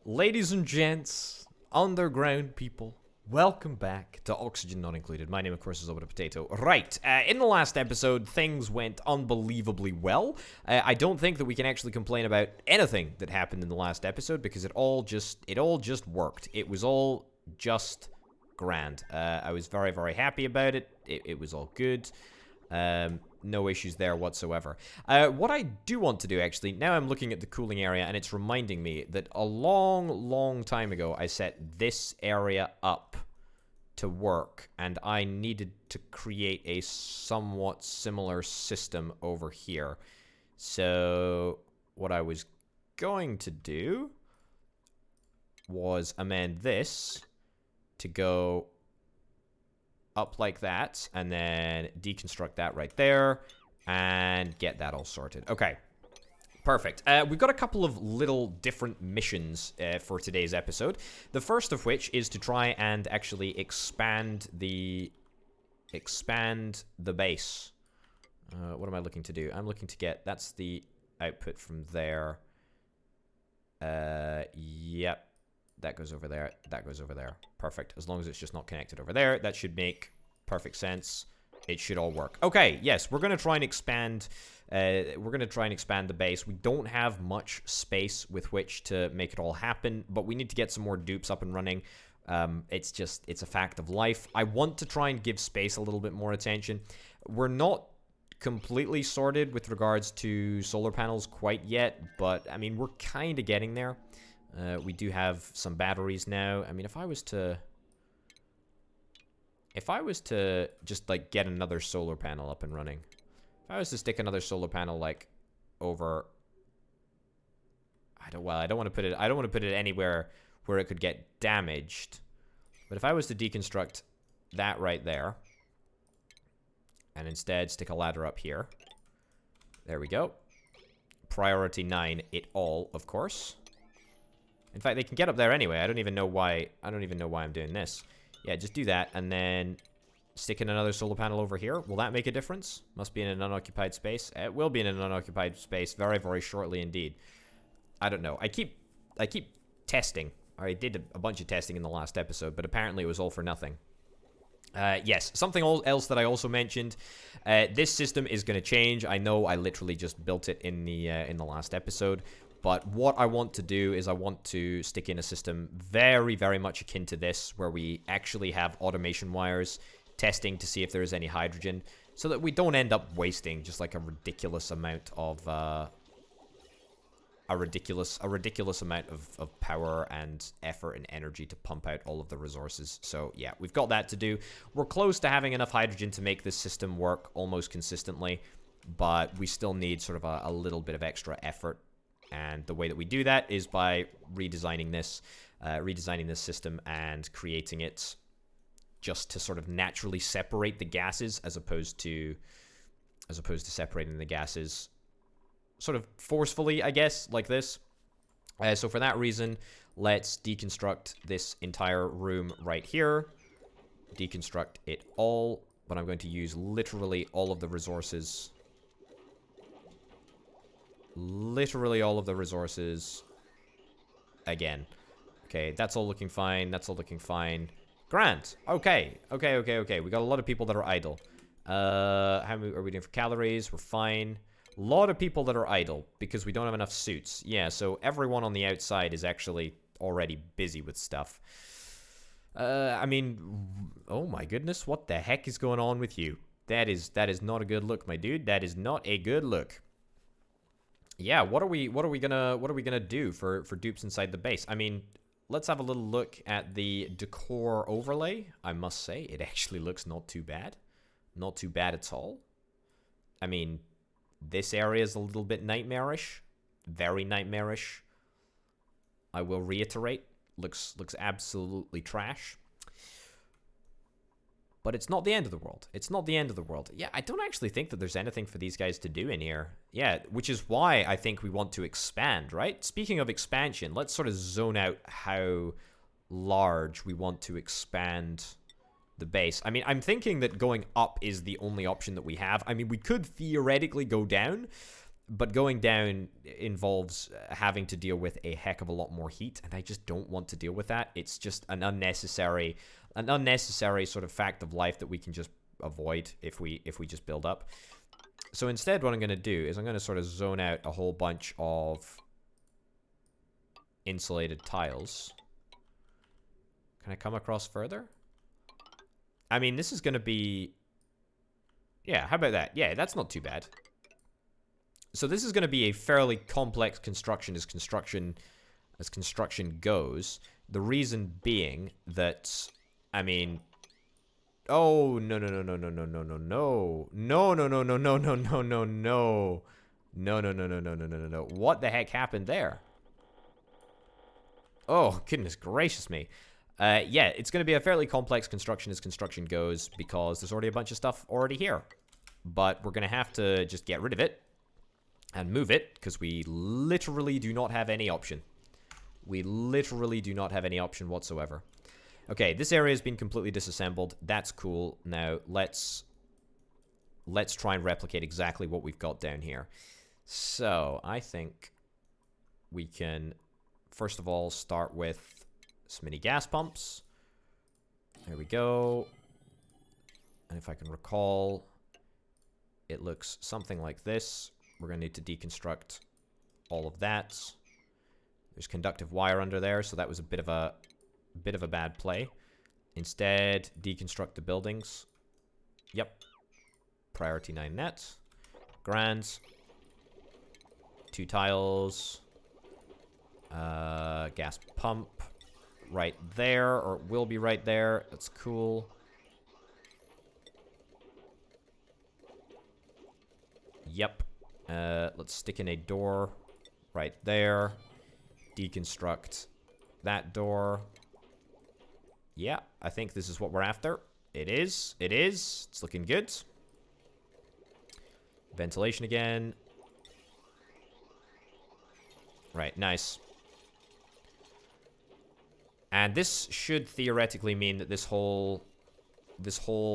Ladies and gents, underground people, welcome back to Oxygen Not Included. My name, of course, is Over the Potato. Right, in the last episode, things went unbelievably well. I don't think that we can actually complain about anything that happened in the last episode because it all just worked. It was all just grand. I was very, very happy about it. It was all good. No issues there whatsoever. What I do want to do, actually, now I'm looking at the cooling area, and it's reminding me that a long time ago, I set this area up to work, and I needed to create a somewhat similar system over here. So, what I was going to do was amend this to go up like that, and then deconstruct that right there, and get that all sorted. Okay, perfect. We've got a couple of little different missions for today's episode. The first of which is to try and actually expand the base. What am I looking to do? I'm looking to get, that's the output from there. Yep. That goes over there. That goes over there. Perfect. As long as it's just not connected over there, that should make perfect sense. It should all work. Okay, yes, we're gonna try and expand. The base. We don't have much space with which to make it all happen, but we need to get some more dupes up and running. It's a fact of life. I want to try and give space a little bit more attention. We're not completely sorted with regards to solar panels quite yet, but I mean, we're kind of getting there. We do have some batteries now. I mean, if I was to just like get another solar panel up and running, if I was to stick another solar panel like over, I don't want to put it anywhere where it could get damaged. But if I was to deconstruct that right there, and instead stick a ladder up here, there we go. Priority 9, it all, of course. In fact, they can get up there anyway. I don't even know why I'm doing this. Yeah, just do that, and then stick in another solar panel over here. Will that make a difference? Must be in an unoccupied space. It will be in an unoccupied space very, very shortly indeed. I don't know. I keep testing. I did a bunch of testing in the last episode, but apparently it was all for nothing. Yes, something else that I also mentioned. This system is going to change. I know I literally just built it in the last episode. But what I want to do is I want to stick in a system very, very much akin to this, where we actually have automation wires testing to see if there is any hydrogen, so that we don't end up wasting just like a ridiculous amount of power and effort and energy to pump out all of the resources. So yeah, we've got that to do. We're close to having enough hydrogen to make this system work almost consistently, but we still need sort of a little bit of extra effort. And the way that we do that is by redesigning this system and creating it just to sort of naturally separate the gases, as opposed to separating the gases sort of forcefully, I guess, like this. So for that reason, let's deconstruct this entire room right here. Deconstruct it all, but I'm going to use literally all of the resources. Literally all of the resources again. Okay, that's all looking fine. That's all looking fine. Grand. Okay. We got a lot of people that are idle. How many are we doing for calories? We're fine. A lot of people that are idle because we don't have enough suits. Yeah, so everyone on the outside is actually already busy with stuff. I mean, oh my goodness, what the heck is going on with you? That is not a good look, my dude. That is not a good look. Yeah, what are we gonna do for dupes inside the base? I mean, let's have a little look at the decor overlay. I must say, it actually looks not too bad. Not too bad at all. I mean, this area is a little bit nightmarish. Very nightmarish. I will reiterate. Looks absolutely trash. But it's not the end of the world. It's not the end of the world. Yeah, I don't actually think that there's anything for these guys to do in here. Yeah, which is why I think we want to expand, right? Speaking of expansion, let's sort of zone out how large we want to expand the base. I mean, I'm thinking that going up is the only option that we have. I mean, we could theoretically go down, But going down involves having to deal with a heck of a lot more heat, and I just don't want to deal with that. It's just an unnecessary sort of fact of life that we can just avoid if we just build up. So instead, what I'm going to do is I'm going to sort of zone out a whole bunch of insulated tiles. Can I come across further? I mean, this is going to be... Yeah, how about that? Yeah, that's not too bad. So this is going to be a fairly complex construction as construction goes. The reason being that, I mean... Oh, no, no, no, no, no, no, no, no, no. No, no, no, no, no, no, no, no, no. No, no, no, no, no, no, no, no, no. What the heck happened there? Oh, goodness gracious me. Yeah, it's going to be a fairly complex construction as construction goes because there's already a bunch of stuff already here. But we're going to have to just get rid of it and move it because we literally do not have any option. We literally do not have any option whatsoever. Okay, this area has been completely disassembled. That's cool. Now, let's try and replicate exactly what we've got down here. So, I think we can, first of all, start with some mini gas pumps. There we go. And if I can recall, it looks something like this. We're going to need to deconstruct all of that. There's conductive wire under there, so that was a bit of a bad play. Instead, deconstruct the buildings. Yep. Priority 9 net. Grand. 2 tiles. Gas pump. Right there, or it will be right there. That's cool. Yep. Let's stick in a door right there. Deconstruct that door. Yeah, I think this is what we're after. It is. It is. It's looking good. Ventilation again. Right, nice. And this should theoretically mean that this whole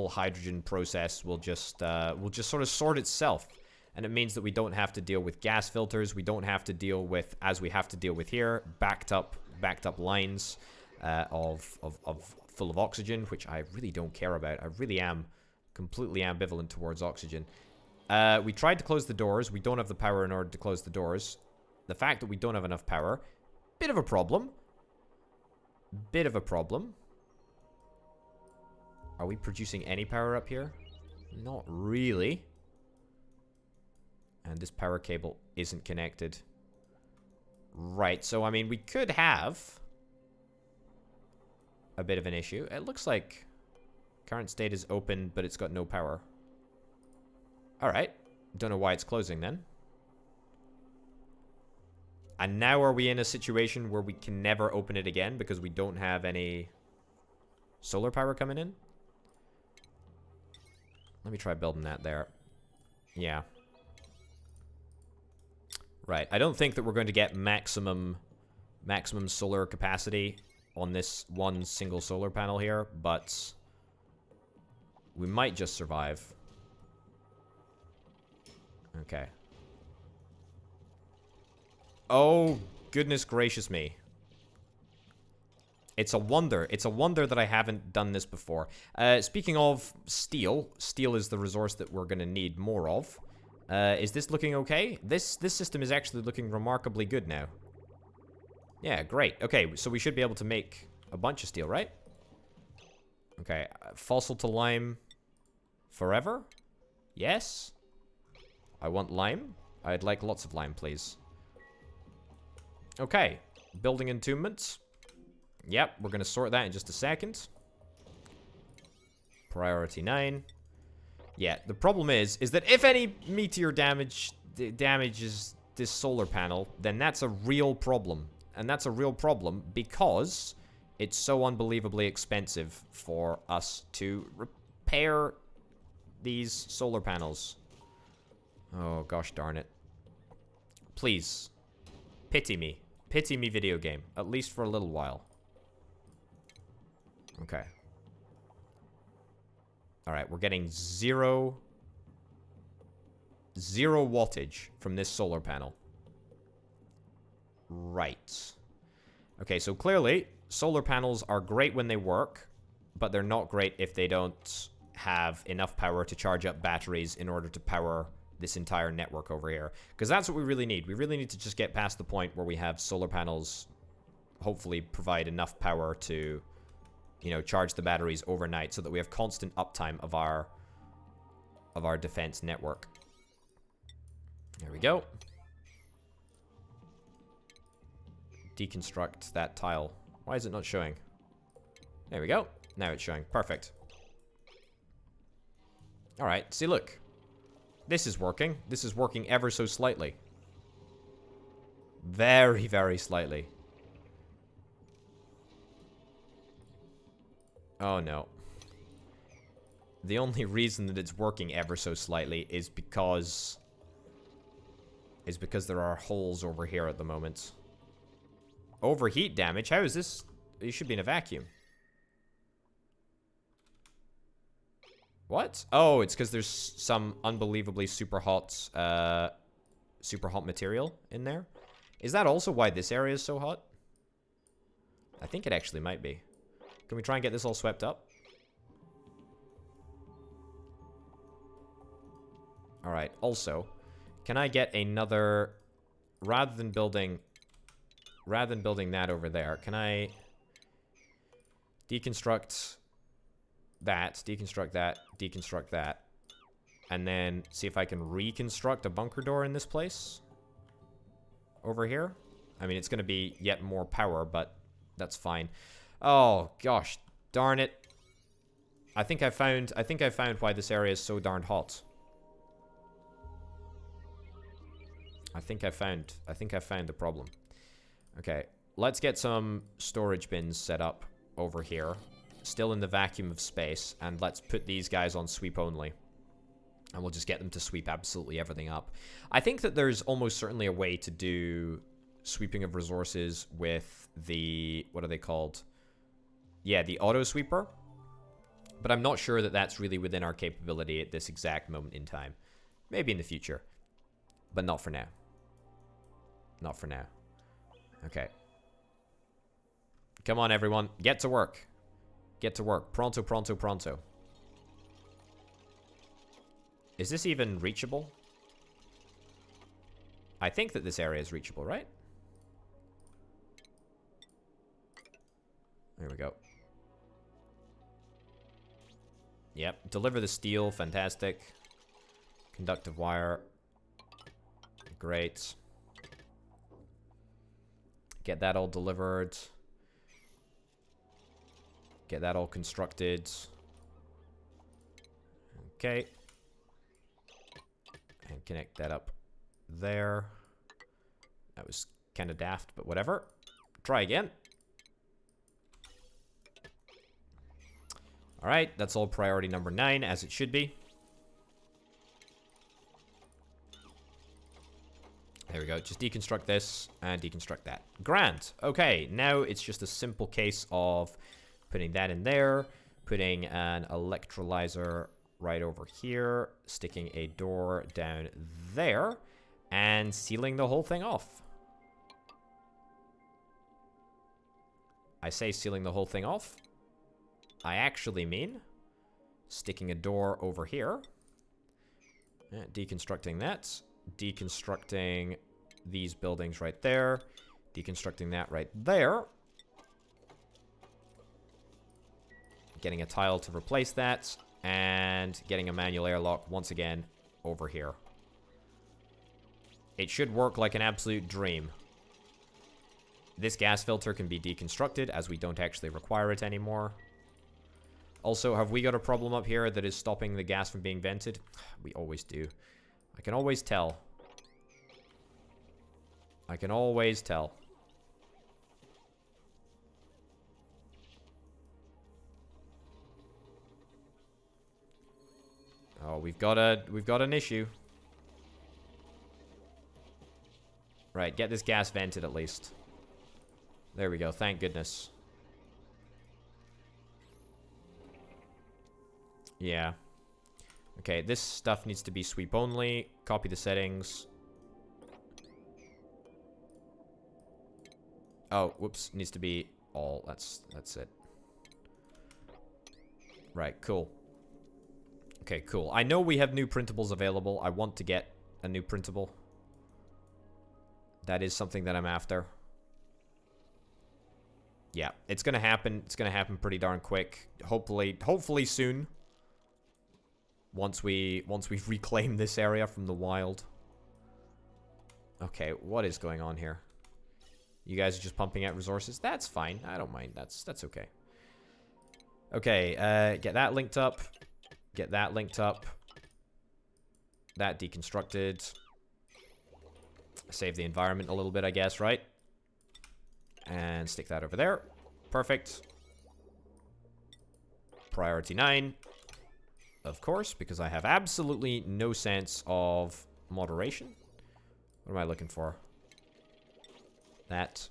hydrogen process will just sort of sort itself. And it means that we don't have to deal with gas filters. We don't have to deal with, as we have to deal with here, backed up lines full of oxygen, which I really don't care about. I really am completely ambivalent towards oxygen. We tried to close the doors. We don't have the power in order to close the doors. The fact that we don't have enough power, bit of a problem. Bit of a problem. Are we producing any power up here? Not really. And this power cable isn't connected. Right, so I mean, we could have a bit of an issue. It looks like current state is open, but it's got no power. Alright. Don't know why it's closing then. And now are we in a situation where we can never open it again because we don't have any solar power coming in? Let me try building that there. Yeah. Right. I don't think that we're going to get maximum solar capacity on this one single solar panel here, but we might just survive. Okay. Oh, goodness gracious me. It's a wonder. It's a wonder that I haven't done this before. Speaking of steel, steel is the resource that we're going to need more of. Is this looking okay? This system is actually looking remarkably good now. Yeah, great. Okay, so we should be able to make a bunch of steel, right? Okay, fossil to lime forever? Yes. I want lime. I'd like lots of lime, please. Okay, building entombments. Yep, we're going to sort that in just a second. Priority 9. Yeah, the problem is that if any meteor damages this solar panel, then that's a real problem. And that's a real problem because it's so unbelievably expensive for us to repair these solar panels. Oh, gosh darn it. Please, pity me. Pity me, video game. At least for a little while. Okay. Alright, we're getting 0 0 wattage from this solar panel. Right. Okay, so clearly, solar panels are great when they work, but they're not great if they don't have enough power to charge up batteries in order to power this entire network over here. Because that's what we really need. We really need to just get past the point where we have solar panels hopefully provide enough power to, you know, charge the batteries overnight so that we have constant uptime of our defense network. There we go. Deconstruct that tile. Why is it not showing? There we go. Now it's showing. Perfect. Alright, see, look. This is working. This is working ever so slightly. Very, very slightly. Oh, no. The only reason that it's working ever so slightly is because there are holes over here at the moment. Overheat damage? How is this? You should be in a vacuum. What? Oh, it's because there's some unbelievably super hot material in there. Is that also why this area is so hot? I think it actually might be. Can we try and get this all swept up? Alright, also, can I get another... Rather than building that over there, can I deconstruct that, deconstruct that, and then see if I can reconstruct a bunker door in this place? Over here? I mean, it's going to be yet more power, but that's fine. Oh, gosh. Darn it. I think I found why this area is so darn hot. I think I found the problem. Okay, let's get some storage bins set up over here. Still in the vacuum of space, and let's put these guys on sweep only. And we'll just get them to sweep absolutely everything up. I think that there's almost certainly a way to do sweeping of resources with the... What are they called? Yeah, the auto sweeper. But I'm not sure that that's really within our capability at this exact moment in time. Maybe in the future. But not for now. Not for now. Okay. Come on, everyone. Get to work. Get to work. Pronto, pronto, pronto. Is this even reachable? I think that this area is reachable, right? There we go. Yep. Deliver the steel. Fantastic. Conductive wire. Great. Get that all delivered. Get that all constructed. Okay. And connect that up there. That was kind of daft, but whatever. Try again. Alright, that's all priority number 9, as it should be. There we go. Just deconstruct this and deconstruct that. Grand. Okay, now it's just a simple case of putting that in there, putting an electrolyzer right over here, sticking a door down there, and sealing the whole thing off. I say sealing the whole thing off. I actually mean sticking a door over here, deconstructing that, deconstructing these buildings right there, deconstructing that right there, getting a tile to replace that, and getting a manual airlock once again over here. It should work like an absolute dream. This gas filter can be deconstructed as we don't actually require it anymore. Also, have we got a problem up here that is stopping the gas from being vented? We always do. I can always tell. I can always tell. Oh, we've got an issue. Right, get this gas vented at least. There we go, thank goodness. Yeah. Okay, this stuff needs to be sweep only. Copy the settings. Oh, whoops. Needs to be all. That's it. Right, cool. Okay, cool. I know we have new printables available. I want to get a new printable. That is something that I'm after. Yeah, it's gonna happen. It's gonna happen pretty darn quick. Hopefully soon. Once we've reclaimed this area from the wild. Okay, what is going on here? You guys are just pumping out resources? That's fine. I don't mind. That's okay. Okay, get that linked up. Get that linked up. That deconstructed. Save the environment a little bit, I guess, right? And stick that over there. Perfect. Priority 9. Of course, because I have absolutely no sense of moderation. What am I looking for? That.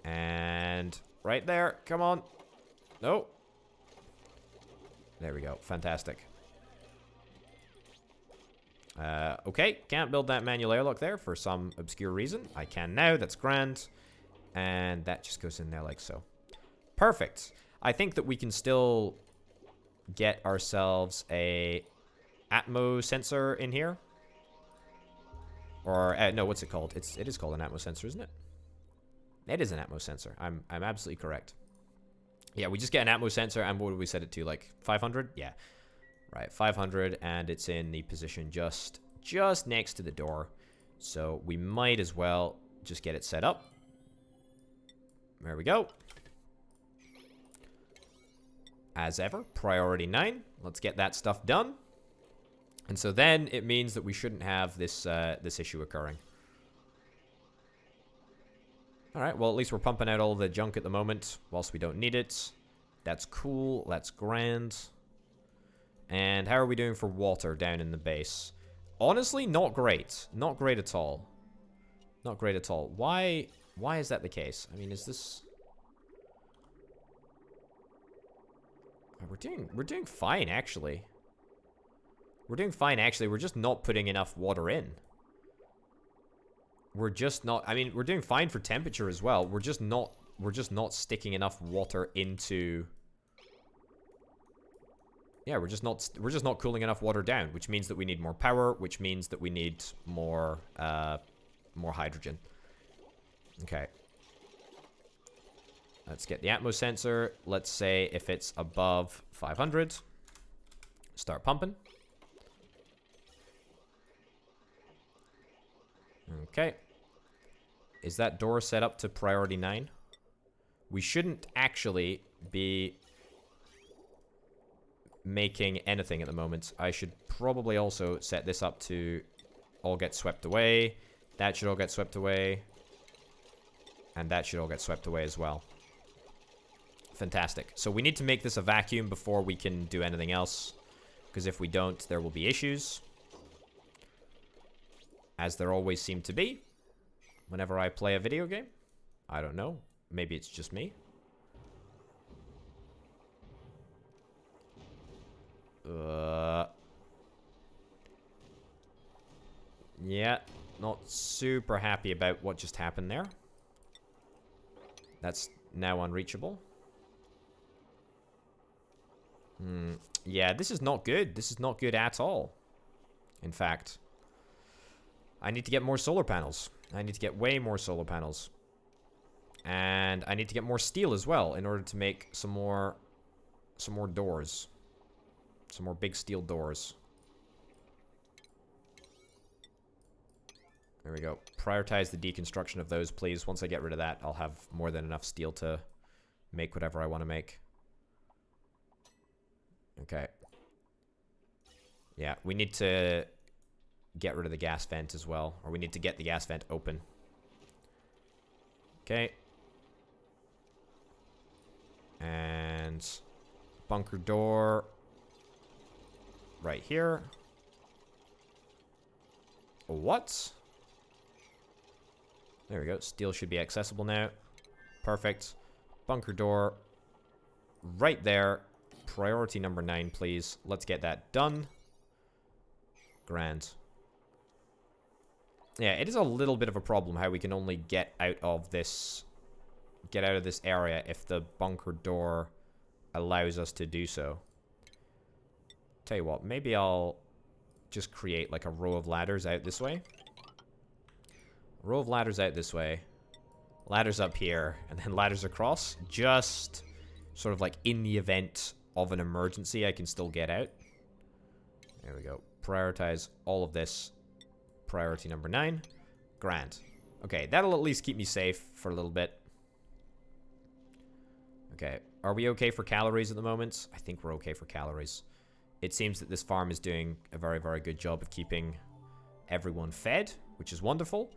And right there. Come on. No. There we go. Fantastic. Okay. Can't build that manual airlock there for some obscure reason. I can now. That's grand. And that just goes in there like so. Perfect. I think that we can still get ourselves a Atmo sensor in here. Or, no, what's it called? It is called an Atmo sensor, isn't it? It is an Atmo sensor. I'm absolutely correct. Yeah, we just get an Atmo sensor, and what would we set it to? Like 500? Yeah. Right, 500, and it's in the position just next to the door. So we might as well just get it set up. There we go. As ever, priority 9. Let's get that stuff done. And so then it means that we shouldn't have this this issue occurring. All right, well, at least we're pumping out all the junk at the moment whilst we don't need it. That's cool. That's grand. And how are we doing for water down in the base? Honestly, not great. Not great at all. Not great at all. Why is that the case? I mean, is this... We're doing fine, actually. We're doing fine, actually. We're just not putting enough water in. We're just not... I mean, we're doing fine for temperature as well. We're just not sticking enough water into... Yeah, we're just not cooling enough water down, which means that we need more power, which means that we need more hydrogen. Okay. Let's get the Atmo sensor. Let's say if it's above 500, start pumping. Okay. Is that door set up to priority 9? We shouldn't actually be making anything at the moment. I should probably also set this up to all get swept away. That should all get swept away. And that should all get swept away as well. Fantastic. So we need to make this a vacuum before we can do anything else. Because if we don't, there will be issues. As there always seem to be. Whenever I play a video game. I don't know. Maybe it's just me. Yeah, not super happy about what just happened there. That's now unreachable. Yeah, this is not good. This is not good at all. In fact, I need to get more solar panels. I need to get way more solar panels. And I need to get more steel as well in order to make some more doors. Some more big steel doors. There we go. Prioritize the deconstruction of those, please. Once I get rid of that, I'll have more than enough steel to make whatever I want to make. Okay. Yeah, we need to get rid of the gas vent as well. Or we need to get the gas vent open. Okay. And bunker door right here. What? There we go. Steel should be accessible now. Perfect. Bunker door right there. priority number 9, please. Let's get that done. Grand. Yeah, it is a little bit of a problem how we can only get out of this area if the bunker door allows us to do so. Tell you what, maybe I'll just create like a row of ladders out this way. A row of ladders out this way. Ladders up here, and then ladders across. Just sort of like in the event of an emergency, I can still get out. There we go. Prioritize all of this. Priority number 9. Grand. Okay, that'll at least keep me safe for a little bit. Okay, are we okay for calories at the moment? I think we're okay for calories. It seems that this farm is doing a very, very good job of keeping everyone fed, which is wonderful.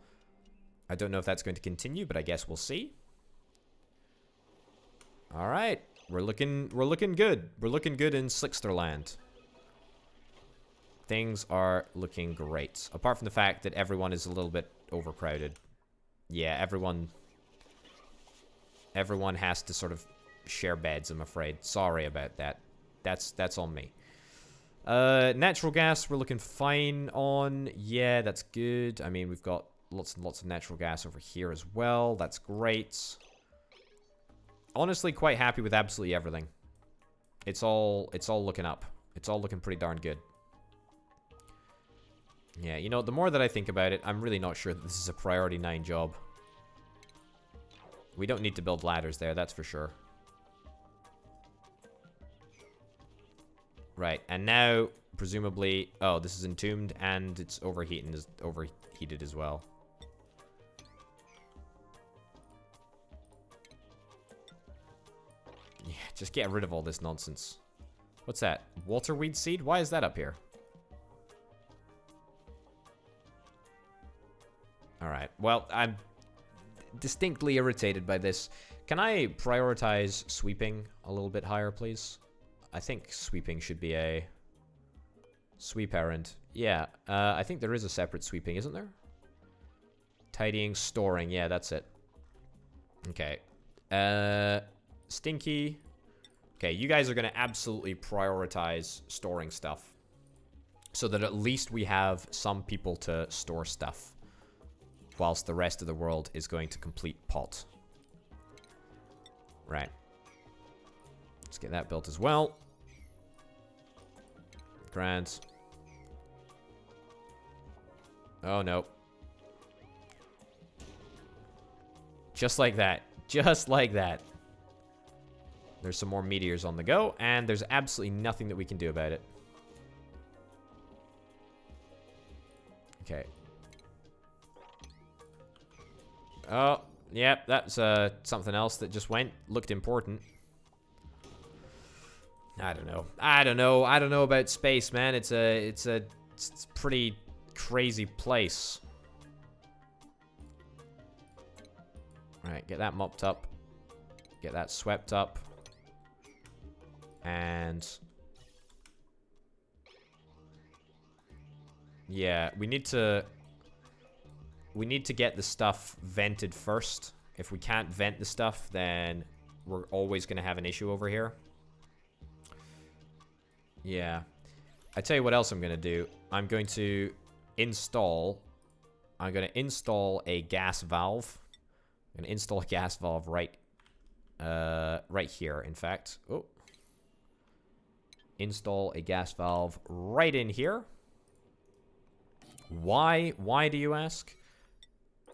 I don't know if that's going to continue, but I guess we'll see. All right, we're looking good. We're looking good in Slicksterland. Things are looking great, apart from the fact that everyone is a little bit overcrowded. Yeah, everyone has to sort of share beds, I'm afraid. Sorry about that. That's on me. Natural gas, we're looking fine on. Yeah, that's good. I mean, we've got lots and lots of natural gas over here as well. That's great. Honestly, quite happy with absolutely everything. It's all looking up. It's all looking pretty darn good. Yeah, you know, the more that I think about it, I'm really not sure that this is a priority 9 job. We don't need to build ladders there, that's for sure. Right, and now, presumably... Oh, this is entombed, and it's overheated as well. Yeah, just get rid of all this nonsense. What's that? Waterweed seed? Why is that up here? Alright, well, I'm distinctly irritated by this. Can I prioritize sweeping a little bit higher, please? I think sweeping should be a sweep errand. Yeah, I think there is a separate sweeping, isn't there? Tidying, storing. Yeah, that's it. Okay. Stinky. Okay, you guys are going to absolutely prioritize storing stuff. So that at least we have some people to store stuff. Whilst the rest of the world is going to complete pot. Right. Let's get that built as well. Grand. Oh, no. Just like that. Just like that. There's some more meteors on the go, and there's absolutely nothing that we can do about it. Okay. Oh, yep, that's something else that just went. Looked important. I don't know. I don't know about space, man. It's a pretty crazy place. Right, get that mopped up. Get that swept up. And yeah, we need to get the stuff vented first. If we can't vent the stuff, then we're always going to have an issue over here. Yeah. I tell you what else I'm going to do. I'm going to install a gas valve. I'm going to install a gas valve right here, in fact. Oh. Install a gas valve right in here. Why? Why do you ask?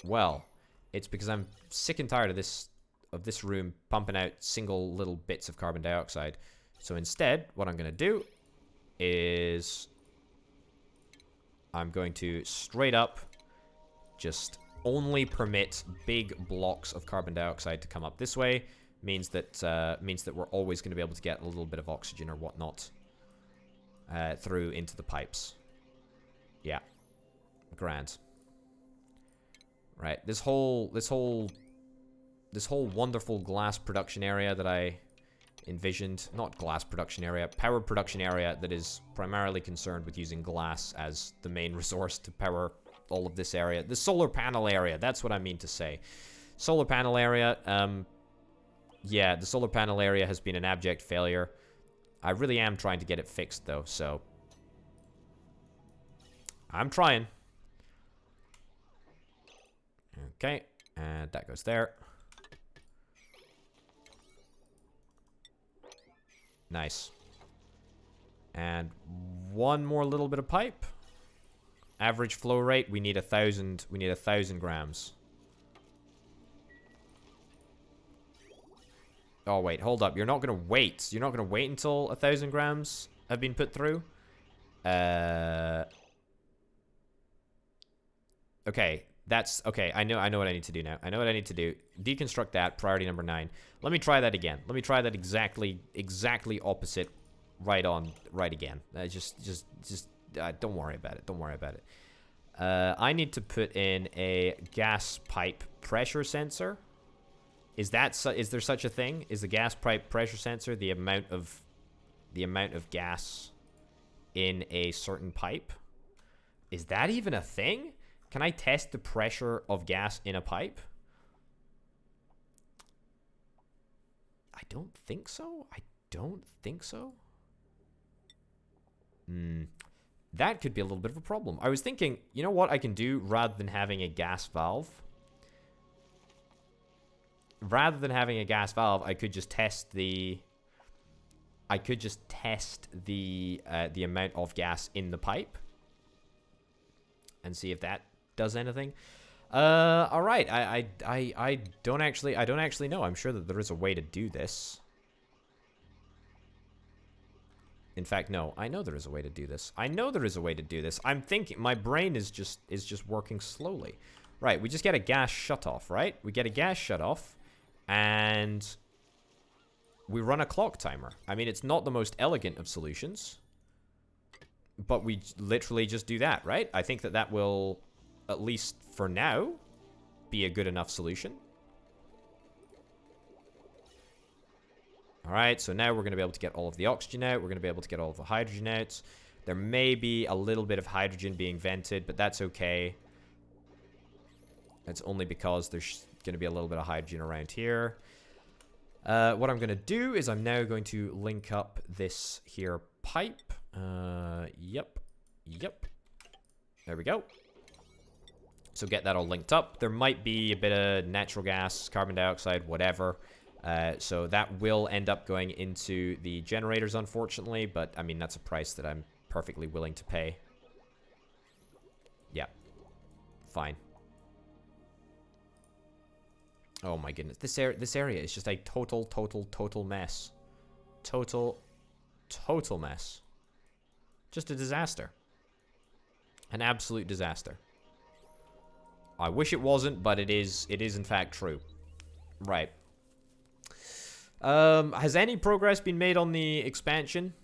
Well, it's because I'm sick and tired of this room pumping out single little bits of carbon dioxide. So instead, what I'm going to do is I'm going to straight up just only permit big blocks of carbon dioxide to come up this way. Means that we're always going to be able to get a little bit of oxygen or whatnot through into the pipes. Yeah, grand. Right, this whole wonderful glass production area that I envisioned, not glass production area, power production area that is primarily concerned with using glass as the main resource to power all of this area. The solar panel area, that's what I mean to say. Solar panel area, yeah, the solar panel area has been an abject failure. I really am trying to get it fixed, though, so... I'm trying. Okay, and that goes there. Nice. And one more little bit of pipe. Average flow rate, we need 1,000. We need 1,000 grams. Oh, wait, hold up. You're not going to wait. You're not going to wait until 1,000 grams have been put through? Okay, that's... Okay, I know what I need to do now. I know what I need to do. Deconstruct that, priority number 9. Let me try that again. Let me try that exactly opposite, right again. Don't worry about it. Don't worry about it. I need to put in a gas pipe pressure sensor. Is there such a thing? Is the gas pipe pressure sensor the amount of gas in a certain pipe? Is that even a thing? Can I test the pressure of gas in a pipe? I don't think so. I don't think so. That could be a little bit of a problem. I was thinking, you know what I can do rather than having a gas valve? Rather than having a gas valve, I could just test the... the amount of gas in the pipe. And see if that does anything. All right. I don't actually know. I'm sure that there is a way to do this. In fact, no. I know there is a way to do this. I'm thinking my brain is just working slowly. Right, we just get a gas shut-off, right? We get a gas shut-off, and we run a clock timer. I mean, it's not the most elegant of solutions, but we literally just do that, right? I think that will, at least for now, be a good enough solution. Alright, so now we're going to be able to get all of the oxygen out. We're going to be able to get all of the hydrogen out. There may be a little bit of hydrogen being vented, but that's okay. It's only because there's going to be a little bit of hydrogen around here. What I'm going to do is I'm now going to link up this here pipe. Yep. There we go. So get that all linked up. There might be a bit of natural gas, carbon dioxide, whatever. So that will end up going into the generators, unfortunately. But, I mean, that's a price that I'm perfectly willing to pay. Yeah. Fine. Oh, my goodness. This area is just a total mess. Total mess. Just a disaster. An absolute disaster. I wish it wasn't, but it is in fact true. Right. Has any progress been made on the expansion?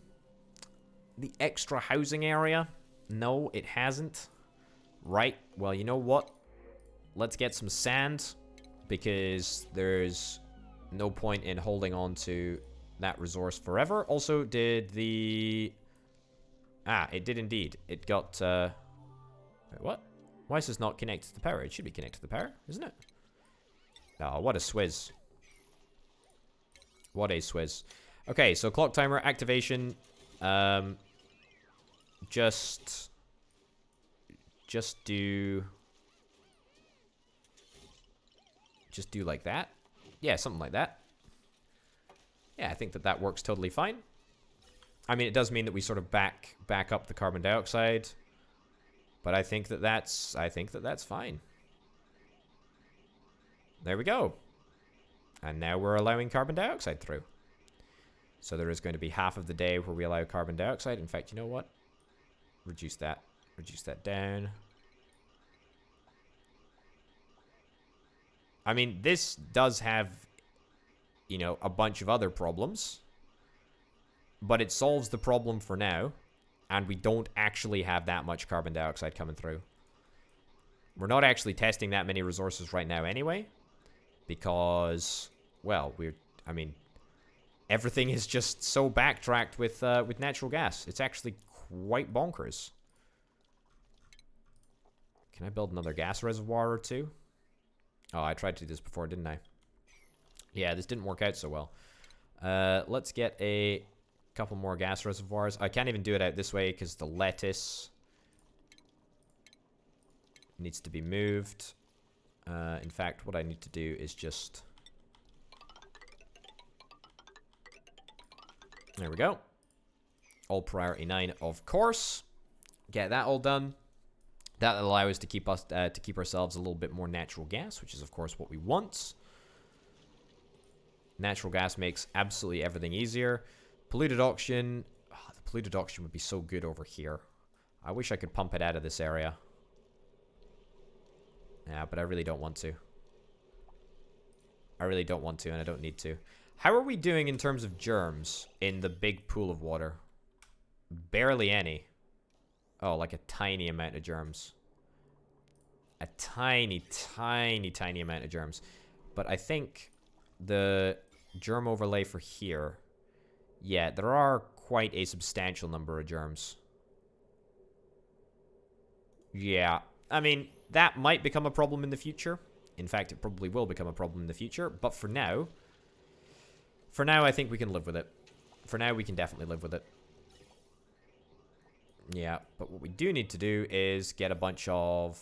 The extra housing area? No, it hasn't. Right. Well, you know what? Let's get some sand, because there's no point in holding on to that resource forever. Also, did the... Ah, it did indeed. It got, Wait, what? Why is this not connected to the power? It should be connected to the power, isn't it? Oh, what a swizz. What a swizz. Okay, so clock timer activation. Just do like that. Yeah, something like that. Yeah, I think that works totally fine. I mean, it does mean that we sort of back up the carbon dioxide, but I think that's fine. There we go. And now we're allowing carbon dioxide through. So there is going to be half of the day where we allow carbon dioxide. In fact, you know what? Reduce that down. I mean, this does have, you know, a bunch of other problems, but it solves the problem for now, and we don't actually have that much carbon dioxide coming through. We're not actually testing that many resources right now anyway, because, well, I mean, everything is just so backtracked with natural gas. It's actually quite bonkers. Can I build another gas reservoir or two? Oh, I tried to do this before, didn't I? Yeah, this didn't work out so well. Let's get a couple more gas reservoirs. I can't even do it out this way because the lettuce needs to be moved. In fact, what I need to do is just... There we go. All priority 9, of course. Get that all done. That'll allow us to keep ourselves a little bit more natural gas, which is of course what we want. Natural gas makes absolutely everything easier. Polluted oxygen. Oh, the polluted oxygen would be so good over here. I wish I could pump it out of this area. Yeah, but I really don't want to. I really don't want to, and I don't need to. How are we doing in terms of germs in the big pool of water? Barely any. Oh, like a tiny amount of germs. A tiny, tiny, tiny amount of germs. But I think the germ overlay for here... Yeah, there are quite a substantial number of germs. Yeah, I mean, that might become a problem in the future. In fact, it probably will become a problem in the future. But for now, I think we can live with it. For now, we can definitely live with it. Yeah, but what we do need to do is get a bunch of...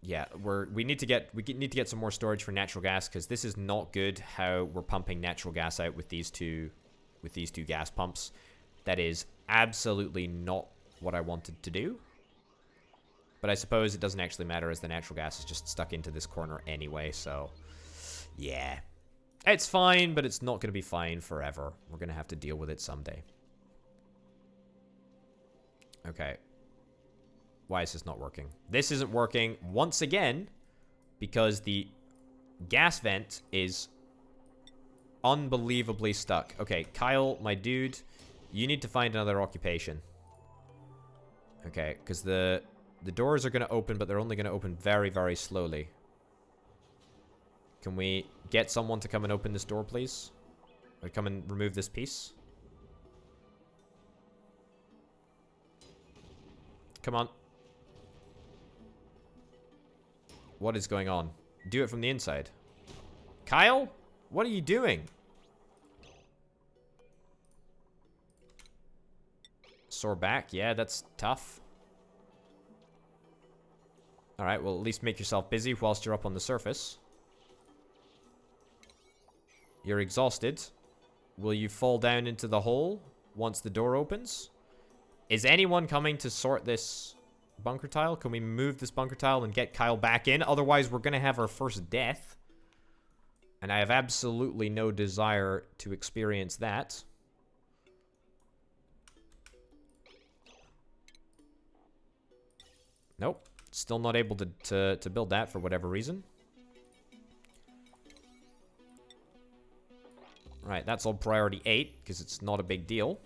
Yeah, we need to get some more storage for natural gas, because this is not good how we're pumping natural gas out with these two gas pumps. That is absolutely not what I wanted to do. But I suppose it doesn't actually matter, as the natural gas is just stuck into this corner anyway, so... Yeah. It's fine, but it's not going to be fine forever. We're going to have to deal with it someday. Okay. Why is this not working? This isn't working once again because the gas vent is unbelievably stuck. Okay, Kyle, my dude, you need to find another occupation. Okay, because the doors are going to open, but they're only going to open very, very slowly. Can we get someone to come and open this door, please? Or come and remove this piece? Come on. What is going on? Do it from the inside. Kyle? What are you doing? Sore back? Yeah, that's tough. Alright, well, at least make yourself busy whilst you're up on the surface. You're exhausted. Will you fall down into the hole once the door opens? Is anyone coming to sort this bunker tile? Can we move this bunker tile and get Kyle back in? Otherwise, we're going to have our first death. And I have absolutely no desire to experience that. Nope. Still not able to build that for whatever reason. Right, that's all priority 8, because it's not a big deal.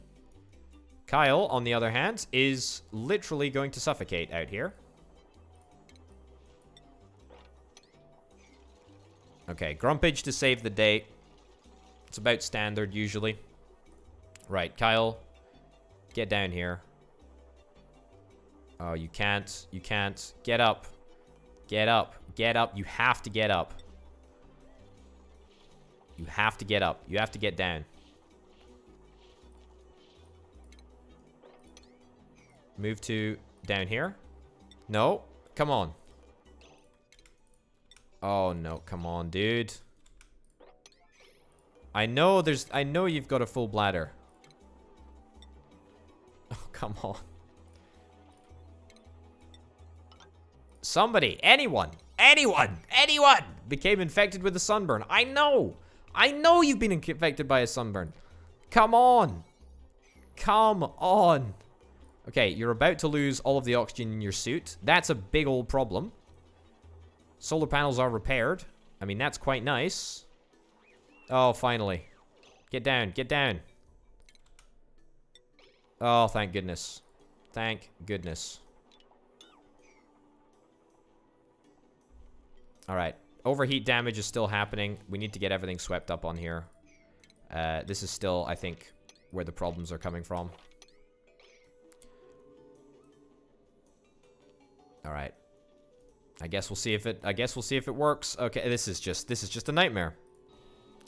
Kyle, on the other hand, is literally going to suffocate out here. Okay, Grumpage to save the day. It's about standard, usually. Right, Kyle, get down here. Oh, you can't. You can't. Get up. Get up. Get up. You have to get up. You have to get up. You have to get down. Move to down here. No. Come on. Oh, no. Come on, dude. I know you've got a full bladder. Oh, come on. Somebody, anyone became infected with a sunburn. I know you've been infected by a sunburn. Come on. Come on. Okay, you're about to lose all of the oxygen in your suit. That's a big old problem. Solar panels are repaired. I mean, that's quite nice. Oh, finally. Get down, get down. Oh, thank goodness. Thank goodness. Alright. Overheat damage is still happening. We need to get everything swept up on here. This is still, I think, where the problems are coming from. Alright. I guess we'll see if it works. Okay, this is just a nightmare.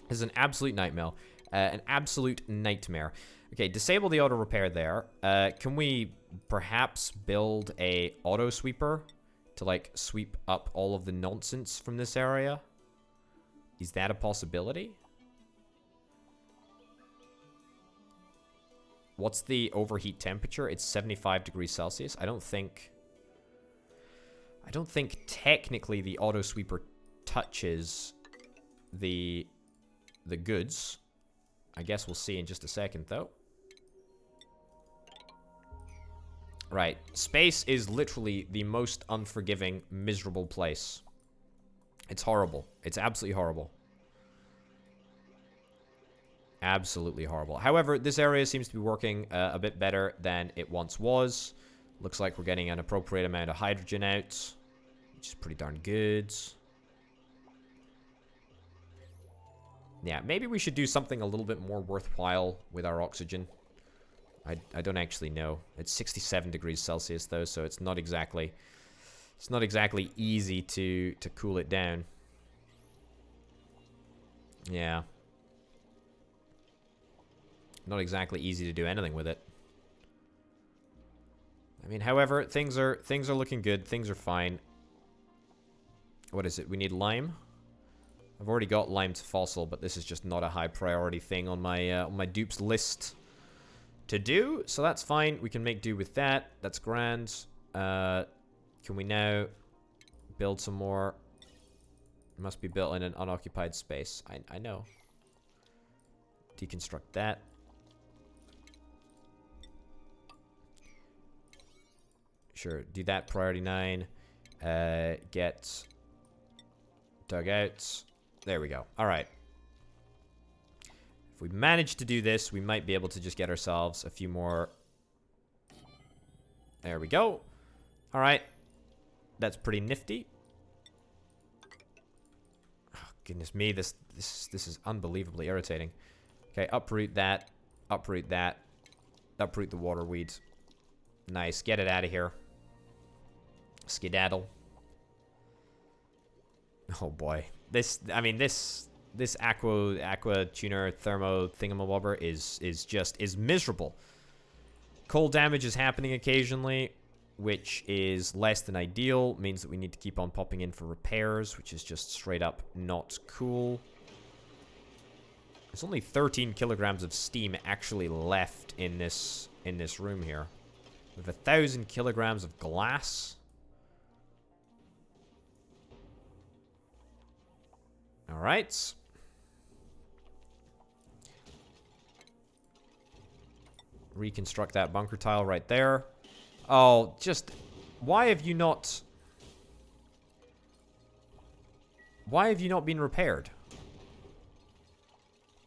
This is an absolute nightmare. An absolute nightmare. Okay, disable the auto repair there. Can we perhaps build a auto sweeper to, like, sweep up all of the nonsense from this area? Is that a possibility? What's the overheat temperature? It's 75 degrees Celsius. I don't think technically the auto sweeper touches the goods. I guess we'll see in just a second, though. Right. Space is literally the most unforgiving, miserable place. It's horrible. It's absolutely horrible. Absolutely horrible. However, this area seems to be working a bit better than it once was. Looks like we're getting an appropriate amount of hydrogen out, which is pretty darn good. Yeah, maybe we should do something a little bit more worthwhile with our oxygen. I don't actually know. It's 67 degrees Celsius though, so it's not exactly easy to cool it down. Yeah. Not exactly easy to do anything with it. I mean, however, things are looking good. Things are fine. What is it? We need lime. I've already got lime to fossil, but this is just not a high priority thing on my dupes list to do. So that's fine. We can make do with that. That's grand. Can we now build some more? It must be built in an unoccupied space. I know. Deconstruct that. Sure, do that, priority 9. Get dugouts. There we go. Alright. If we manage to do this, we might be able to just get ourselves a few more. There we go. Alright. That's pretty nifty. Oh, goodness me, this is unbelievably irritating. Okay, uproot that. Uproot that. Uproot the water weeds. Nice, get it out of here. Skedaddle. Oh boy. This aqua tuner thermo thingamabobber is miserable. Cold damage is happening occasionally, which is less than ideal. Means that we need to keep on popping in for repairs, which is just straight up not cool. There's only 13 kilograms of steam actually left in this room here. We have 1,000 kilograms of glass. Alright. Reconstruct that bunker tile right there. Oh, just... Why have you not been repaired?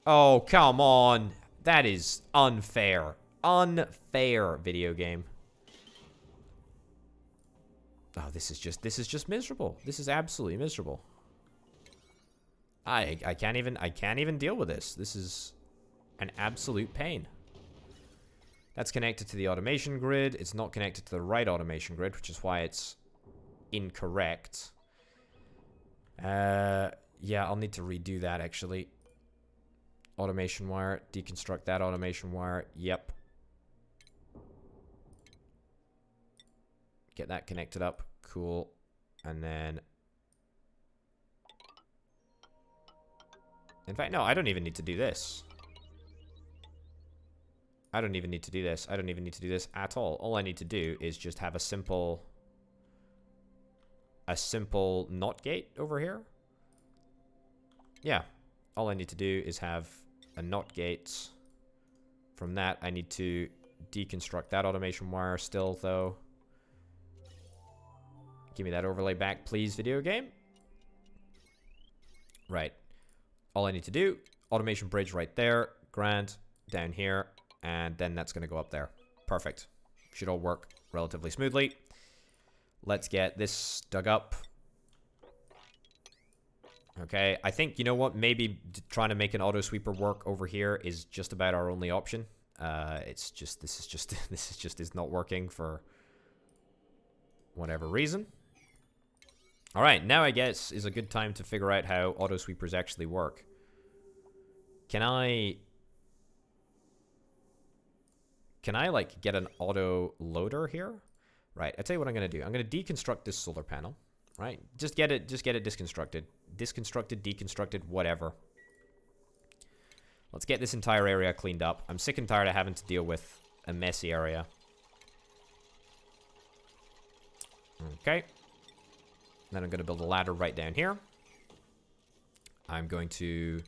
Oh, come on. That is unfair. Unfair, video game. Oh, this is just miserable. This is absolutely miserable. I can't even deal with this. This is an absolute pain. That's connected to the automation grid. It's not connected to the right automation grid, which is why it's incorrect. Yeah, I'll need to redo that actually. Automation wire, deconstruct that automation wire. Yep. Get that connected up. Cool. And then... In fact, no, I don't even need to do this. I don't even need to do this. I don't even need to do this at all. All I need to do is just have a simple NOT gate over here. Yeah. All I need to do is have a NOT gate. From that, I need to deconstruct that automation wire still, though. Give me that overlay back, please, video game. Right. All I need to do, automation bridge right there, grand, down here, and then that's going to go up there. Perfect. Should all work relatively smoothly. Let's get this dug up. Okay, I think, you know what, maybe trying to make an auto sweeper work over here is just about our only option. This is not working for whatever reason. Alright, now I guess is a good time to figure out how auto sweepers actually work. Can I Can I, like, get an auto loader here? Right, I'll tell you what I'm going to do. I'm going to deconstruct this solar panel. Right? Just get it disconstructed. Disconstructed, deconstructed, whatever. Let's get this entire area cleaned up. I'm sick and tired of having to deal with a messy area. Okay. Then I'm going to build a ladder right down here. I'm going to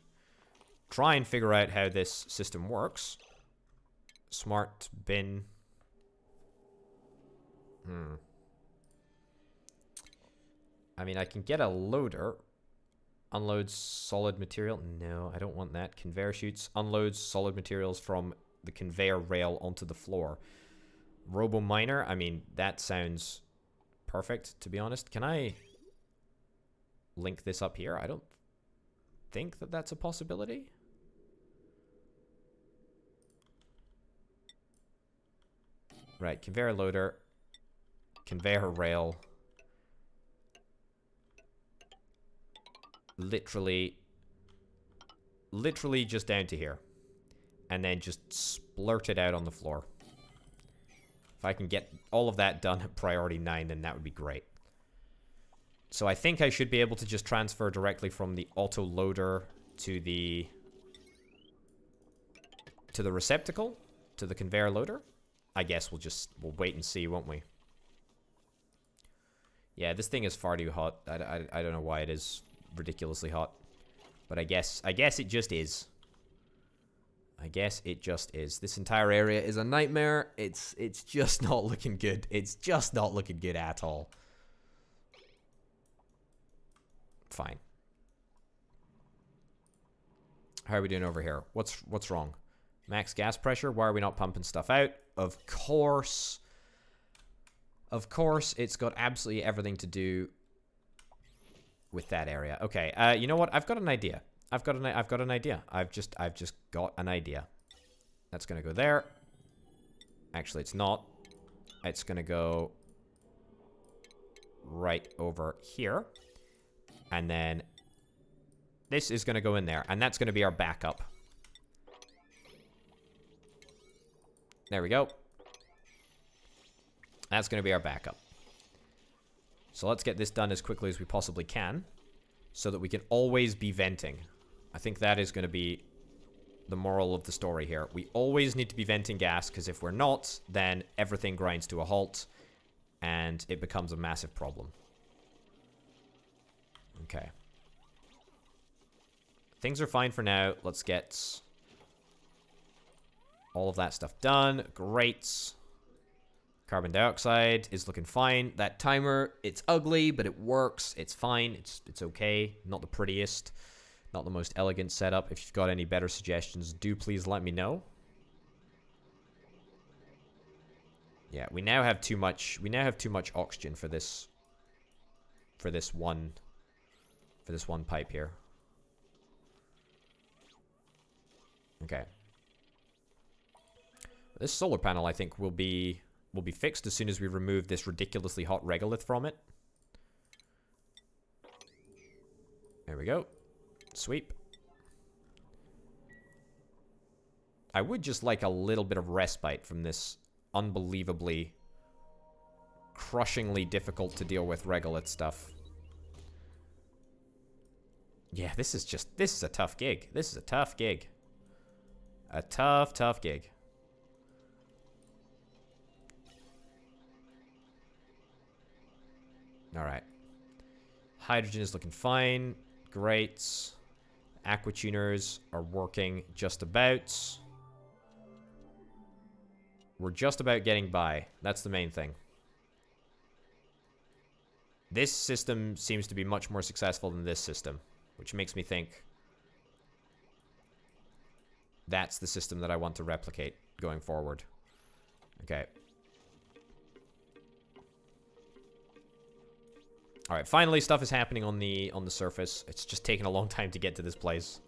try and figure out how this system works. Smart bin. I mean, I can get a loader. Unloads solid material. No, I don't want that. Conveyor chutes. Unloads solid materials from the conveyor rail onto the floor. Robo miner. I mean, that sounds perfect, to be honest. Can I link this up here? I don't think that that's a possibility. Right, conveyor loader. Conveyor rail. Literally just down to here. And then just splurt it out on the floor. If I can get all of that done at priority 9, then that would be great. So I think I should be able to just transfer directly from the auto loader to the receptacle, to the conveyor loader. I guess we'll wait and see, won't we? Yeah, this thing is far too hot. I don't know why it is ridiculously hot, but I guess it just is. I guess it just is. This entire area is a nightmare. It's just not looking good. It's just not looking good at all. Fine. How are we doing over here? What's wrong? Max gas pressure. Why are we not pumping stuff out? Of course. Of course, it's got absolutely everything to do with that area. Okay, you know what? I've got an idea. I've got an idea. I've just got an idea. That's gonna go there. Actually, it's not. It's gonna go right over here. And then this is gonna go in there. And that's gonna be our backup. There we go. That's gonna be our backup. So let's get this done as quickly as we possibly can, so that we can always be venting. I think that is going to be the moral of the story here. We always need to be venting gas, because if we're not, then everything grinds to a halt, and it becomes a massive problem. Okay. Things are fine for now. Let's get all of that stuff done. Great. Carbon dioxide is looking fine. That timer, it's ugly, but it works. It's fine. It's okay. Not the prettiest. Not the most elegant setup. If you've got any better suggestions, do please let me know. Yeah, we now have too much oxygen for this one pipe here. Okay. This solar panel, I think, will be fixed as soon as we remove this ridiculously hot regolith from it. There we go. Sweep. I would just like a little bit of respite from this unbelievably, crushingly difficult to deal with regolith stuff. Yeah, this is a tough gig. This is a tough gig. A tough gig. Alright. Hydrogen is looking fine. Great. Aquatuners are working just about. We're just about getting by. That's the main thing. This system seems to be much more successful than this system, which makes me think that's the system that I want to replicate going forward. Okay. All right, finally stuff is happening on the surface. It's just taken a long time to get to this place.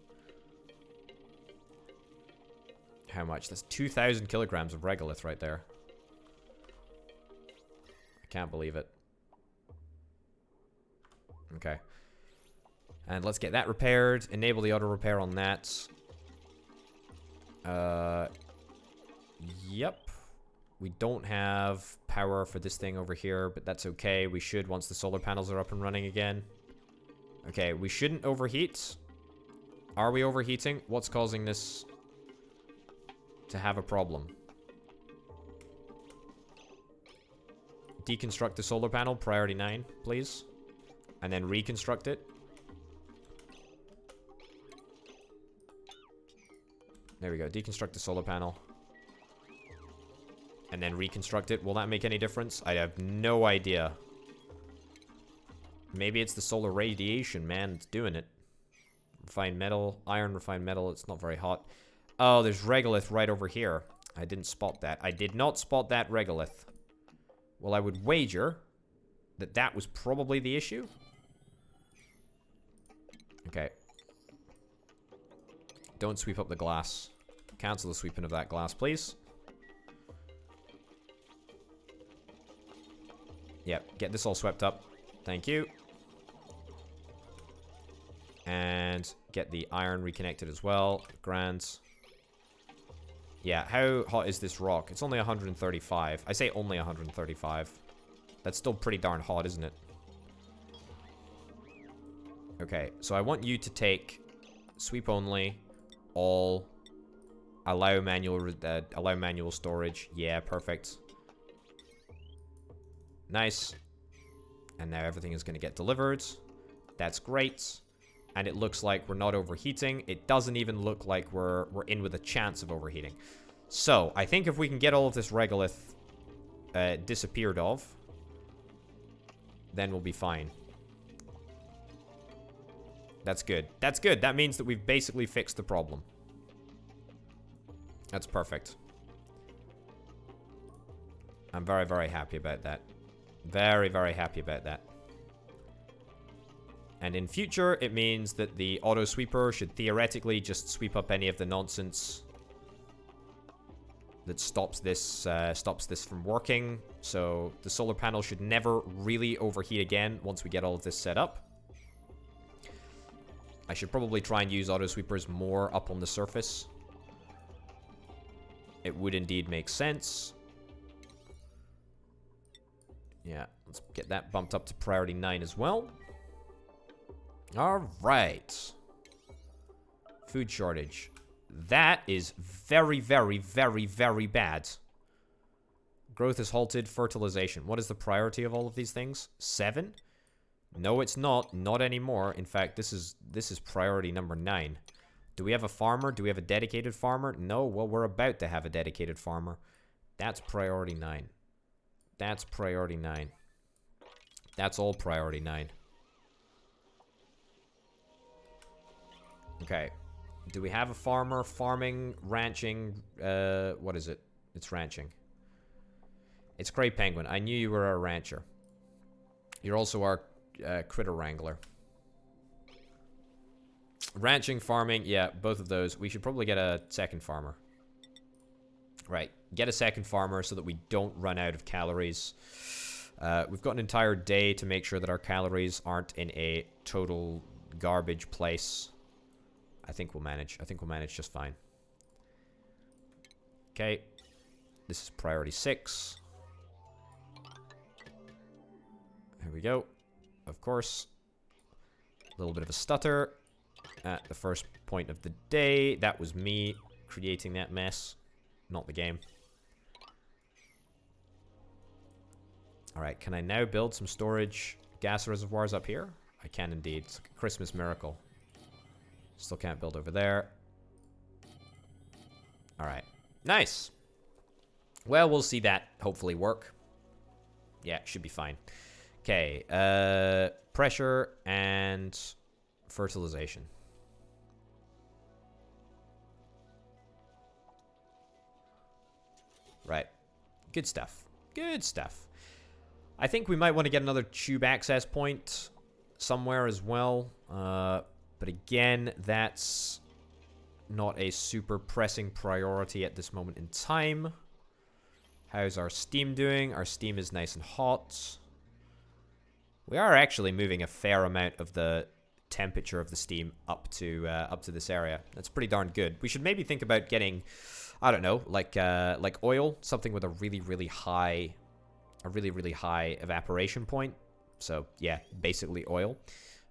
How much? That's 2,000 kilograms of regolith right there. I can't believe it. Okay. And let's get that repaired. Enable the auto repair on that. Yep. We don't have power for this thing over here, but that's okay. We should once the solar panels are up and running again. Okay, we shouldn't overheat. Are we overheating? What's causing this to have a problem? Deconstruct the solar panel, priority 9, please. And then reconstruct it. There we go, deconstruct the solar panel. And then reconstruct it. Will that make any difference? I have no idea. Maybe it's the solar radiation, man. It's doing it. Refined metal. Iron, refined metal. It's not very hot. Oh, there's regolith right over here. I didn't spot that. I did not spot that regolith. Well, I would wager that that was probably the issue. Okay. Don't sweep up the glass. Cancel the sweeping of that glass, please. Yep, get this all swept up. Thank you. And get the iron reconnected as well. Grand. Yeah, how hot is this rock? It's only 135. I say only 135. That's still pretty darn hot, isn't it? Okay, so I want you to take sweep only, all, allow manual storage. Yeah, perfect. Nice. And now everything is going to get delivered. That's great. And it looks like we're not overheating. It doesn't even look like we're in with a chance of overheating. So, I think if we can get all of this regolith disappeared of, then we'll be fine. That's good. That's good. That means that we've basically fixed the problem. That's perfect. I'm very, very happy about that. Very, very happy about that. And in future, it means that the auto sweeper should theoretically just sweep up any of the nonsense that stops this from working. So the solar panel should never really overheat again once we get all of this set up. I should probably try and use auto sweepers more up on the surface. It would indeed make sense. Yeah, let's get that bumped up to priority 9 as well. Alright. Food shortage. That is very, very, very, very bad. Growth is halted. Fertilization. What is the priority of all of these things? 7? No, it's not. Not anymore. In fact, this is priority number 9. Do we have a farmer? Do we have a dedicated farmer? No. Well, we're about to have a dedicated farmer. That's priority 9. That's priority 9. That's all priority 9. Okay. Do we have a farmer? Farming, ranching, what is it? It's ranching. It's Cray Penguin. I knew you were a rancher. You're also our critter wrangler. Ranching, farming, yeah, both of those. We should probably get a second farmer. Right, get a second farmer so that we don't run out of calories. We've got an entire day to make sure that our calories aren't in a total garbage place. I think we'll manage. I think we'll manage just fine. Okay. This is priority 6. Here we go. Of course. A little bit of a stutter at the first point of the day. That was me creating that mess, not the game. Alright, can I now build some storage gas reservoirs up here? I can indeed. It's like a Christmas miracle. Still can't build over there. Alright. Nice. Well, we'll see that hopefully work. Yeah, should be fine. Okay. Pressure and fertilization. Right. Good stuff. Good stuff. I think we might want to get another tube access point somewhere as well. But again, that's not a super pressing priority at this moment in time. How's our steam doing? Our steam is nice and hot. We are actually moving a fair amount of the temperature of the steam up to this area. That's pretty darn good. We should maybe think about getting I don't know, like oil, something with a really high evaporation point. So yeah, basically oil.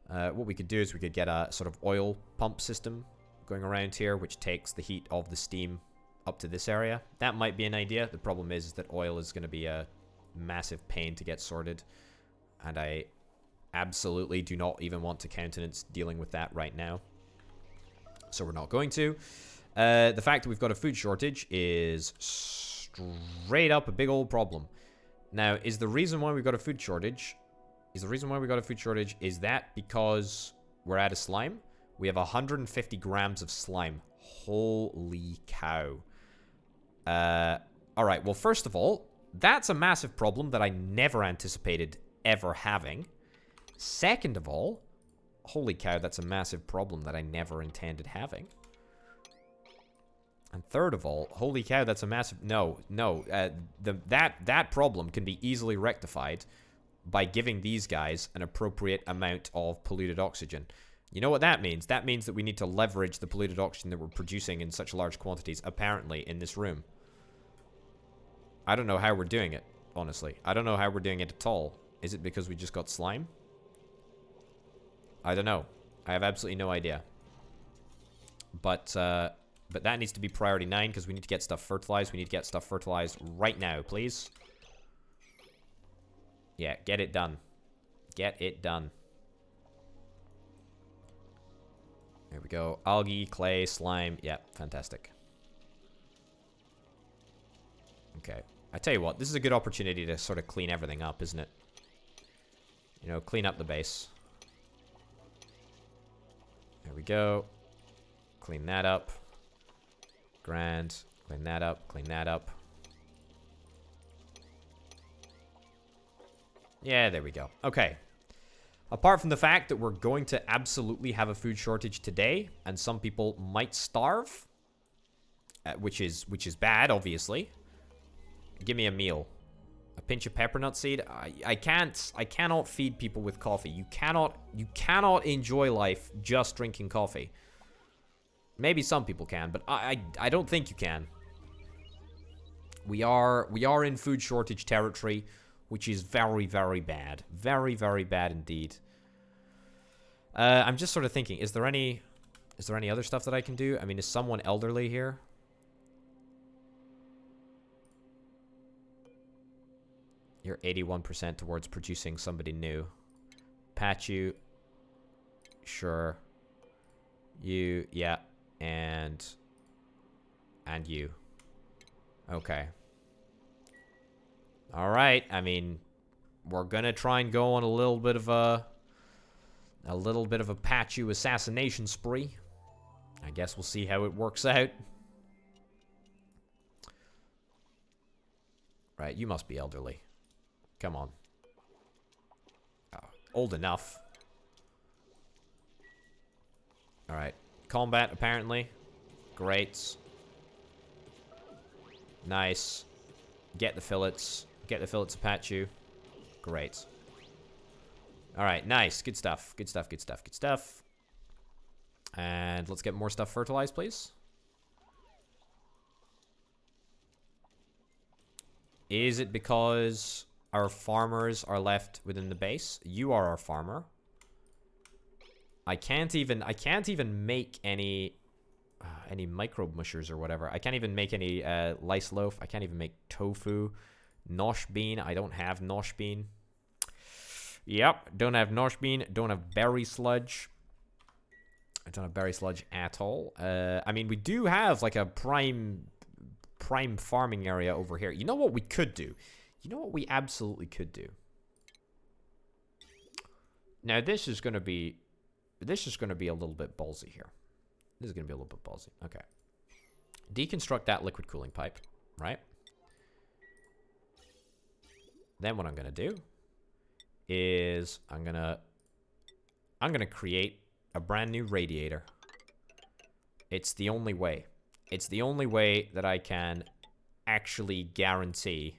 What we could do is we could get a sort of oil pump system going around here, which takes the heat of the steam up to this area. That might be an idea. The problem is that oil is going to be a massive pain to get sorted, and I absolutely do not even want to countenance dealing with that right now. So we're not going to. The fact that we've got a food shortage is straight up a big old problem. Now, is the reason why we've got a food shortage... Is that because we're out of slime? We have 150 grams of slime. Holy cow. Alright, well, first of all, that's a massive problem that I never anticipated ever having. Second of all, holy cow, that's a massive problem that I never intended having. And third of all, holy cow, that's a massive... that problem can be easily rectified by giving these guys an appropriate amount of polluted oxygen. You know what that means? That means that we need to leverage the polluted oxygen that we're producing in such large quantities, apparently, in this room. I don't know how we're doing it, honestly. I don't know how we're doing it at all. Is it because we just got slime? I don't know. I have absolutely no idea. But that needs to be priority 9 because we need to get stuff fertilized. We need to get stuff fertilized right now, please. Yeah, get it done. Get it done. There we go. Algae, clay, slime. Yeah, fantastic. Okay. I tell you what, this is a good opportunity to sort of clean everything up, isn't it? You know, clean up the base. There we go. Clean that up. Grand. Clean that up. Clean that up. Yeah, there we go. Okay. Apart from the fact that we're going to absolutely have a food shortage today, and some people might starve, which is bad, obviously. Give me a meal. A pinch of peppermint seed. I cannot feed people with coffee. You cannot enjoy life just drinking coffee. Maybe some people can, but I don't think you can. We are in food shortage territory, which is very bad. Very bad indeed. I'm just sort of thinking, is there any other stuff that I can do? I mean, is someone elderly here? You're 81% towards producing somebody new. Patch you. Sure. You, yeah. And you. Okay. Alright, I mean, we're gonna try and go on a little bit of a patch you assassination spree. I guess we'll see how it works out. Right, you must be elderly. Come on. Oh, old enough. Alright. Combat, apparently. Great. Nice. Get the fillets. Get the fillets to patch you. Great. Alright, nice. Good stuff. Good stuff, good stuff, good stuff. And let's get more stuff fertilized, please. Is it because our farmers are left within the base? You are our farmer. I can't even make any microbe mushers or whatever. I can't even make any lice loaf. I can't even make tofu. Nosh bean. I don't have nosh bean. Yep, don't have nosh bean. Don't have berry sludge. I don't have berry sludge at all. I mean, we do have like a prime farming area over here. You know what we could do? You know what we absolutely could do? Now, this is going to be a little bit ballsy here. This is going to be a little bit ballsy. Okay. Deconstruct that liquid cooling pipe, right? Then what I'm going to do is I'm going to create a brand new radiator. It's the only way. It's the only way that I can actually guarantee.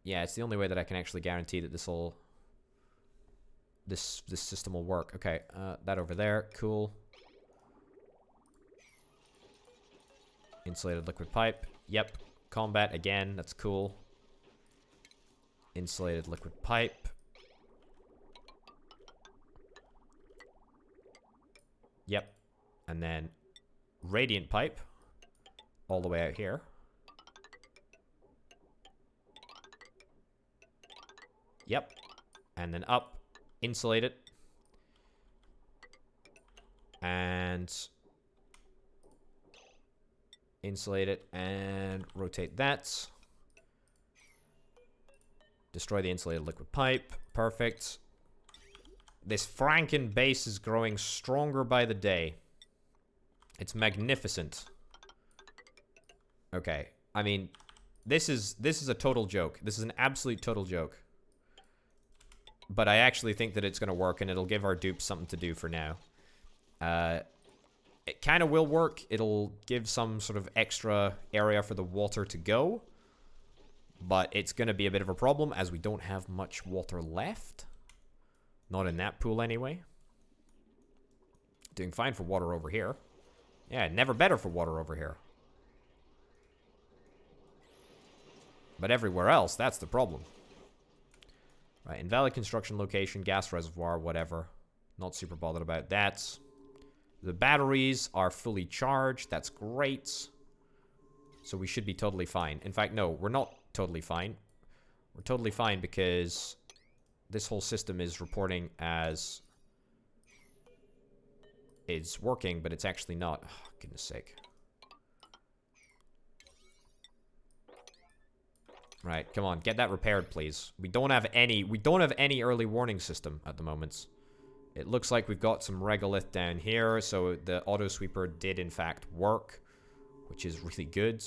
Yeah, it's the only way that I can actually guarantee that this system will work. Okay, that over there, cool. Insulated liquid pipe. Yep. Combat again. That's cool. Insulated liquid pipe. Yep. And then radiant pipe. All the way out here. Yep. And then up. Insulate it. And insulate it and rotate that. Destroy the insulated liquid pipe. Perfect. This Franken base is growing stronger by the day. It's magnificent. Okay. I mean, this is a total joke. This is an absolute total joke. But I actually think that it's going to work, and it'll give our dupes something to do for now. It kind of will work. It'll give some sort of extra area for the water to go. But it's going to be a bit of a problem as we don't have much water left. Not in that pool anyway. Doing fine for water over here. Yeah, never better for water over here. But everywhere else, that's the problem. Right, invalid construction location, gas reservoir, whatever. Not super bothered about that. The batteries are fully charged. That's great. So we should be totally fine. In fact, no, we're not totally fine. We're totally fine because this whole system is reporting as it's working, but it's actually not. Oh, goodness sake. Right, come on, get that repaired, please. We don't have any early warning system at the moment. It looks like we've got some regolith down here, so the auto sweeper did in fact work, which is really good.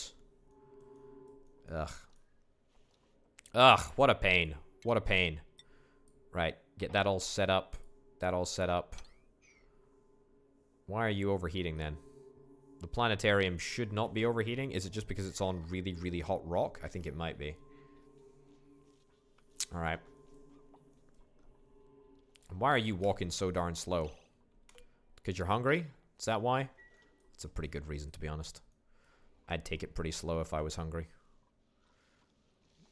Ugh. Ugh, what a pain. What a pain. Right, get that all set up. That all set up. Why are you overheating then? The planetarium should not be overheating. Is it just because it's on really, really hot rock? I think it might be. Alright. Why are you walking so darn slow? Because you're hungry? Is that why? It's a pretty good reason, to be honest. I'd take it pretty slow if I was hungry.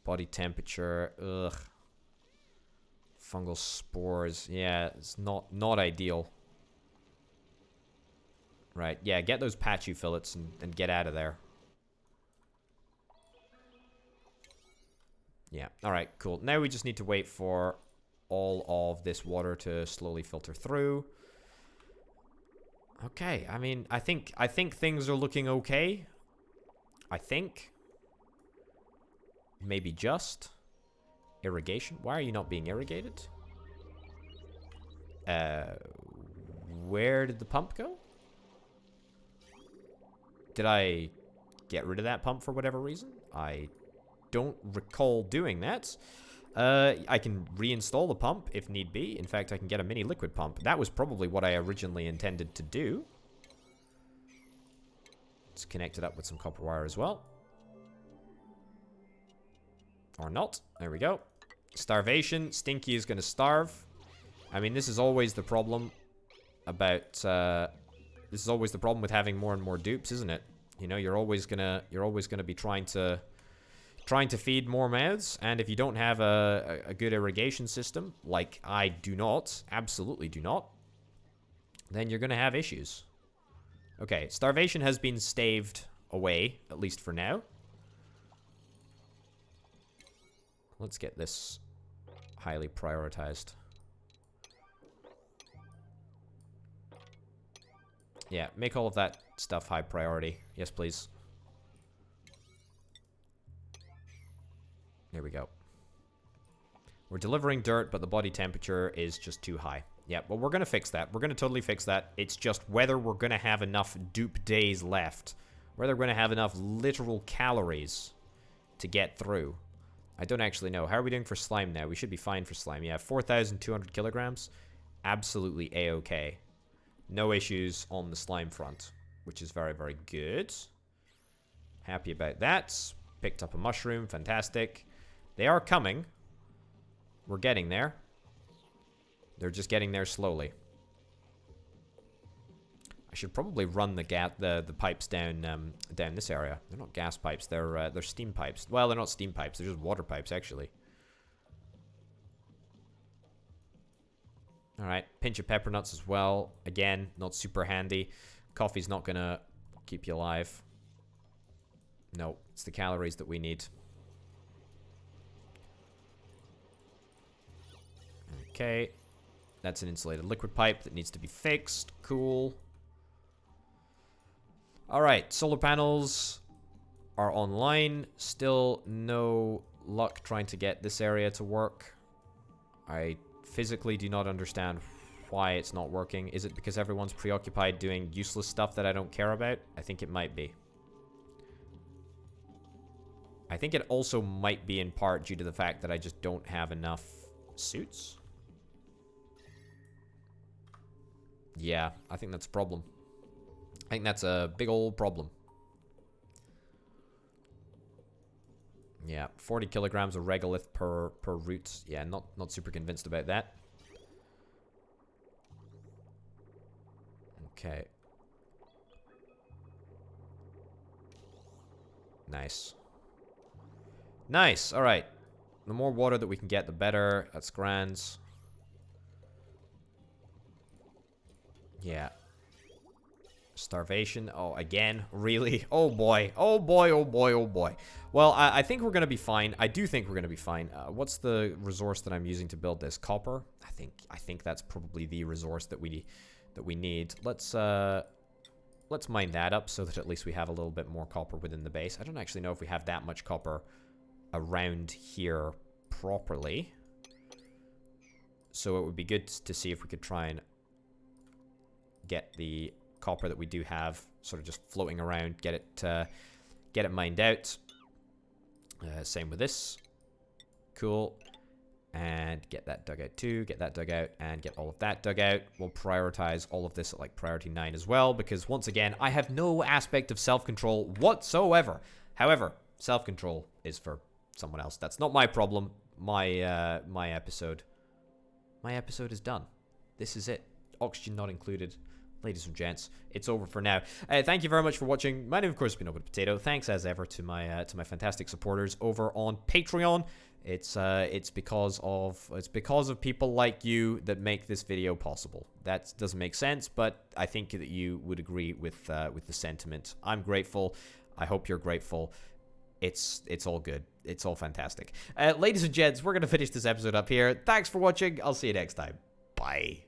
Body temperature. Ugh. Fungal spores. Yeah, it's not ideal. Right, yeah, get those patchy fillets and get out of there. Yeah, alright, cool. Now we just need to wait for all of this water to slowly filter through. Okay, I mean, I think things are looking okay. I think. Maybe just. Irrigation. Why are you not being irrigated? Where did the pump go? Did I get rid of that pump for whatever reason? I don't recall doing that. I can reinstall the pump if need be. In fact, I can get a mini liquid pump. That was probably what I originally intended to do. Let's connect it up with some copper wire as well. Or not. There we go. Starvation. Stinky is going to starve. I mean, this is always the problem about... this is always the problem with having more and more dupes, isn't it? You know, you're always gonna be trying to feed more mouths, and if you don't have a good irrigation system, like I do not, absolutely do not, then you're gonna have issues. Okay, starvation has been staved away, at least for now. Let's get this highly prioritized. Yeah, make all of that stuff high priority. Yes, please. There we go. We're delivering dirt, but the body temperature is just too high. Yeah, but we're going to fix that. We're going to totally fix that. It's just whether we're going to have enough dupe days left. Whether we're going to have enough literal calories to get through. I don't actually know. How are we doing for slime now? We should be fine for slime. Yeah, 4,200 kilograms. Absolutely A-okay. No issues on the slime front, which is very, very good. Happy about that. Picked up a mushroom. Fantastic. They are coming. We're getting there. They're just getting there slowly. I should probably run the pipes down down this area. They're not gas pipes. They're steam pipes. Well, they're not steam pipes. They're just water pipes, actually. All right, pinch of pepper nuts as well. Again, not super handy. Coffee's not gonna keep you alive. No, it's the calories that we need. Okay, that's an insulated liquid pipe that needs to be fixed. Cool. Alright, solar panels are online. Still no luck trying to get this area to work. I physically do not understand why it's not working. Is it because everyone's preoccupied doing useless stuff that I don't care about? I think it might be. I think it also might be in part due to the fact that I just don't have enough suits. Yeah, I think that's a problem. I think that's a big old problem. Yeah, 40 kilograms of regolith per root. Yeah, not super convinced about that. Okay. Nice. Nice, alright. The more water that we can get, the better. That's grand. Yeah. Starvation. Oh, again? Really? Oh boy. Oh boy, oh boy, oh boy. Well, I think we're gonna be fine. I do think we're gonna be fine. What's the resource that I'm using to build this? Copper? I think that's probably the resource that we need. Let's mine that up so that at least we have a little bit more copper within the base. I don't actually know if we have that much copper around here properly. So it would be good to see if we could try and get the copper that we do have sort of just floating around, get it mined out. Same with this. Cool. And get that dug out too, get that dug out, and get all of that dug out. We'll prioritize all of this at like priority 9 as well, because once again, I have no aspect of self-control whatsoever. However, self-control is for someone else. That's not my problem. My episode is done. This is it. Oxygen not included. Ladies and gents, it's over for now. Thank you very much for watching. My name, of course, has been Open Potato. Thanks as ever to my fantastic supporters over on Patreon. It's because of people like you that make this video possible. That doesn't make sense, but I think that you would agree with the sentiment. I'm grateful. I hope you're grateful. It's all good. It's all fantastic. Ladies and gents, we're gonna finish this episode up here. Thanks for watching. I'll see you next time. Bye.